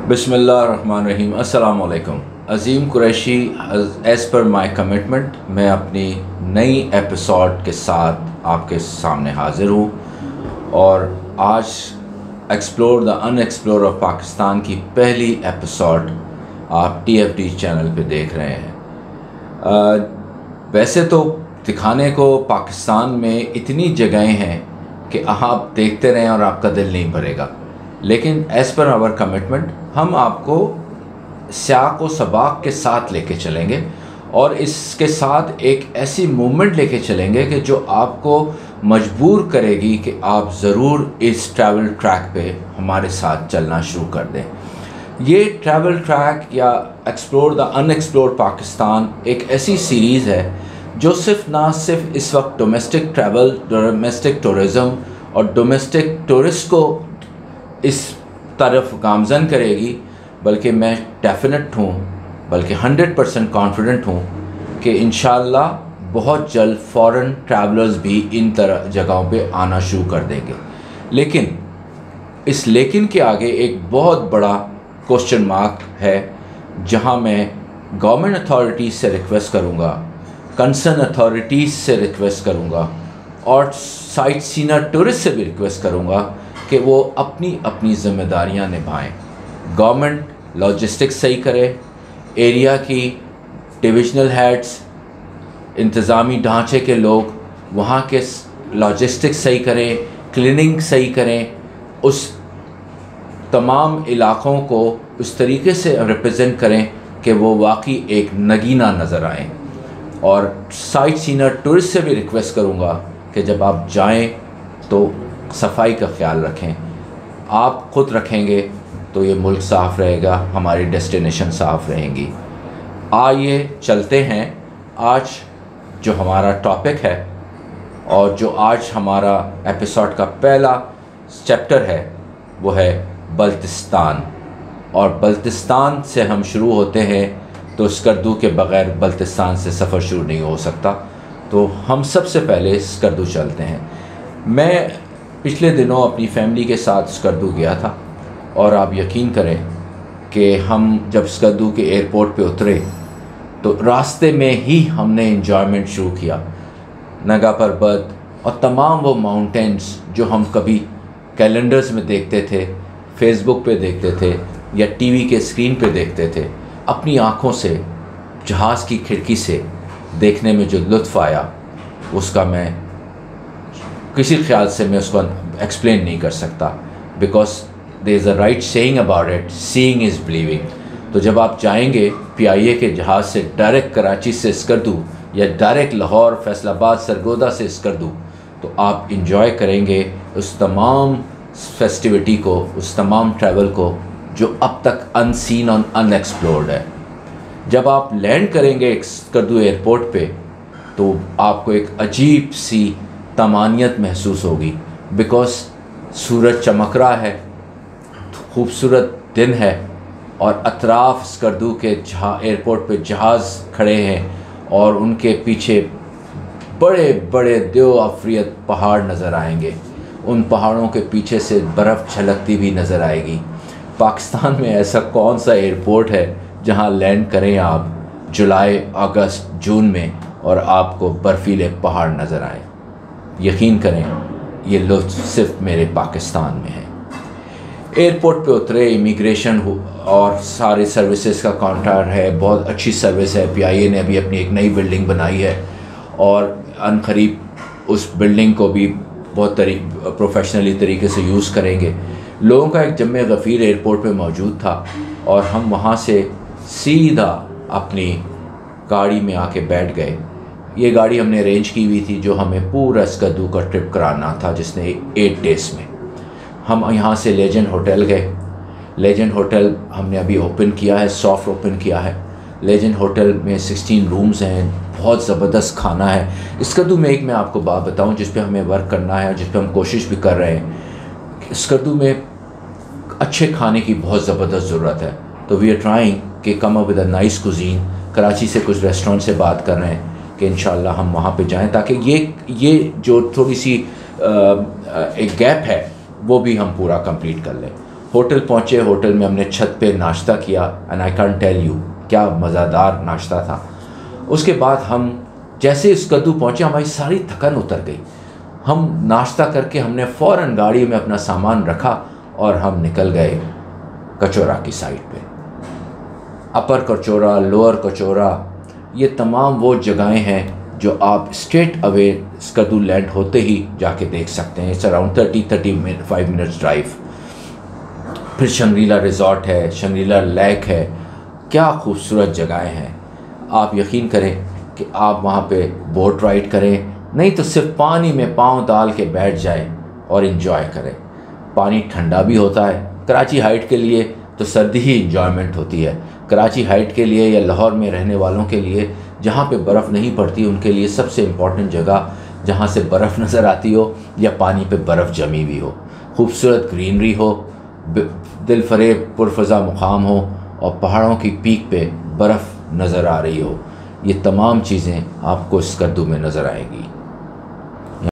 बिस्मिल्लाहिर्रहमानिर्रहीम। अस्सलाम वालेकुम। अज़ीम Qureshi, as per my commitment मैं अपनी नई एपिसोड के साथ आपके सामने हाज़िर हूँ और आज explore the unexplored of Pakistan की पहली एपिसोड आप TFD चैनल पे देख रहे हैं। वैसे तो दिखाने को पाकिस्तान में इतनी जगहें हैं कि आप देखते रहें और आपका दिल नहीं भरेगा, लेकिन एज़ पर आवर कमिटमेंट हम आपको स्याक़ को सबाक़ के साथ लेके चलेंगे और इसके साथ एक ऐसी मूवमेंट लेके चलेंगे कि जो आपको मजबूर करेगी कि आप ज़रूर इस ट्रैवल ट्रैक पे हमारे साथ चलना शुरू कर दें। ये ट्रैवल ट्रैक या एक्सप्लोर द अनएक्सप्लोर्ड पाकिस्तान एक ऐसी सीरीज़ है जो ना सिर्फ इस वक्त डोमेस्टिक ट्रैवल, डोमेस्टिक टूरिज़म और डोमेस्टिक टूरिस्ट को इस तरफ गामज़न करेगी, बल्कि मैं डेफिनेट हूँ, बल्कि 100% कॉन्फिडेंट हूँ कि इंशाअल्लाह बहुत जल्द फॉरेन ट्रैवलर्स भी इन तरह जगहों पे आना शुरू कर देंगे। लेकिन इस लेकिन के आगे एक बहुत बड़ा क्वेश्चन मार्क है, जहाँ मैं गवर्नमेंट अथॉरिटीज़ से रिक्वेस्ट करूँगा, कंसर्न अथॉरिटीज़ से रिक्वेस्ट करूँगा और साइट सीनर टूरिस्ट से भी रिक्वेस्ट करूँगा कि वो अपनी अपनी ज़िम्मेदारियाँ निभाएं। गवर्नमेंट लॉजिस्टिक्स सही करे, एरिया की डिविजनल हेड्स, इंतज़ामी ढांचे के लोग वहाँ के लॉजिस्टिक्स सही करें, क्लीनिंग सही करें, उस तमाम इलाक़ों को उस तरीके से रिप्रेजेंट करें कि वो वाकई एक नगीना नज़र आएँ। और साइट सीनर टूरिस्ट से भी रिक्वेस्ट करूँगा कि जब आप जाएं तो सफाई का ख्याल रखें। आप ख़ुद रखेंगे तो ये मुल्क साफ़ रहेगा, हमारी डेस्टिनेशन साफ़ रहेंगी। आइए चलते हैं आज जो हमारा टॉपिक है और जो आज हमारा एपिसोड का पहला चैप्टर है वो है बल्तिस्तान। और बल्तिस्तान से हम शुरू होते हैं तो स्कर्दू के बग़ैर बल्तिस्तान से सफ़र शुरू नहीं हो सकता। तो हम सबसे पहले स्कर्दू चलते हैं। मैं पिछले दिनों अपनी फैमिली के साथ स्कर्दू गया था और आप यकीन करें कि हम जब स्कर्दू के एयरपोर्ट पे उतरे तो रास्ते में ही हमने एंजॉयमेंट शुरू किया। नगा पर्वत और तमाम वो माउंटेन्स जो हम कभी कैलेंडर्स में देखते थे, फेसबुक पे देखते थे या टीवी के स्क्रीन पे देखते थे, अपनी आँखों से जहाज़ की खिड़की से देखने में जो लुत्फ़ आया उसका मैं किसी ख्याल से मैं उसको एक्सप्लेन नहीं कर सकता। Because there is a right saying about it, seeing is believing. तो जब आप जाएंगे PIA के जहाज़ से डायरेक्ट कराची से स्कर्दू या डायरेक्ट लाहौर, फैसलाबाद, सरगोदा से स्कर्दू, तो आप इंजॉय करेंगे उस तमाम फेस्टिविटी को, उस तमाम ट्रैवल को जो अब तक अनसीन और अनएक्सप्लोर्ड है। जब आप लैंड करेंगे एक स्कर्दू एयरपोर्ट पे तो आपको एक अजीब सी तमानियत महसूस होगी। बिकॉज़ सूरज चमक रहा है, खूबसूरत दिन है और अतराफ़ स्कर्दू के एयरपोर्ट पे जहाज़ खड़े हैं और उनके पीछे बड़े बड़े देव आफरियत पहाड़ नज़र आएंगे। उन पहाड़ों के पीछे से बर्फ़ झलकती भी नज़र आएगी। पाकिस्तान में ऐसा कौन सा एयरपोर्ट है जहां लैंड करें आप जुलाई, अगस्त, जून में और आपको बर्फ़ीले पहाड़ नज़र आए? यकीन करें ये लुत्फ़ सिर्फ मेरे पाकिस्तान में है। एयरपोर्ट पे उतरे, इमिग्रेशन और सारी सर्विसेज का काउंटर है, बहुत अच्छी सर्विस है। PIA ने अभी अपनी एक नई बिल्डिंग बनाई है और अनकरीब उस बिल्डिंग को भी बहुत प्रोफेशनली तरीके से यूज़ करेंगे। लोगों का एक जम्मे गफ़ीर एयरपोर्ट पे मौजूद था और हम वहाँ से सीधा अपनी गाड़ी में आके बैठ गए। ये गाड़ी हमने अरेंज की हुई थी जो हमें पूरा स्कर्दू का ट्रिप कराना था, जिसने 8 डेज़ में। हम यहाँ से लेजेंड होटल गए। लेजेंड होटल हमने अभी ओपन किया है, सॉफ्ट ओपन किया है। लेजेंड होटल में 16 रूम्स हैं, बहुत ज़बरदस्त खाना है। स्कर्दू में एक मैं आपको बात बताऊँ जिस पे हमें वर्क करना है और जिस पे हम कोशिश भी कर रहे हैं। स्कर्दू में अच्छे खाने की बहुत ज़बरदस्त ज़रूरत है, तो वी आर ट्राइंग कि come up with a nice cuisine. Karachi से कुछ रेस्टोरेंट से बात कर रहे हैं कि इंशाल्लाह हम वहाँ पे जाएं ताकि ये जो थोड़ी सी एक गैप है वो भी हम पूरा कंप्लीट कर लें। होटल पहुँचे, होटल में हमने छत पे नाश्ता किया and I can tell you क्या मज़ेदार नाश्ता था। उसके बाद हम जैसे स्कद्दू पहुँचे हमारी सारी थकन उतर गई। हम नाश्ता करके हमने फ़ौरन गाड़ी में अपना सामान रखा और हम निकल गए कचौरा की साइड पे। अपर कचौरा, लोअर कचौरा, ये तमाम वो जगहें हैं जो आप स्ट्रेट अवे स्कद्दू लैंड होते ही जाके देख सकते हैं। It's around 35 minutes drive. फिर शंग्रीला रिज़ॉर्ट है, शंग्रीला लेक है, क्या खूबसूरत जगहें हैं। आप यकीन करें कि आप वहाँ पे बोट राइड करें, नहीं तो सिर्फ पानी में पाँव डाल के बैठ जाएं और इन्जॉय करें। पानी ठंडा भी होता है। कराची हाइट के लिए तो सर्दी ही इंजॉयमेंट होती है। कराची हाइट के लिए या लाहौर में रहने वालों के लिए जहाँ पे बर्फ़ नहीं पड़ती, उनके लिए सबसे इम्पॉर्टेंट जगह जहाँ से बर्फ़ नज़र आती हो या पानी पे बर्फ़ जमी हुई हो, खूबसूरत ग्रीनरी हो, दिलफरेब पुरफ़ज़ा मुकाम हो और पहाड़ों की पीक पे बर्फ़ नज़र आ रही हो। ये तमाम चीज़ें आपको स्कद्दू में नज़र आएंगी।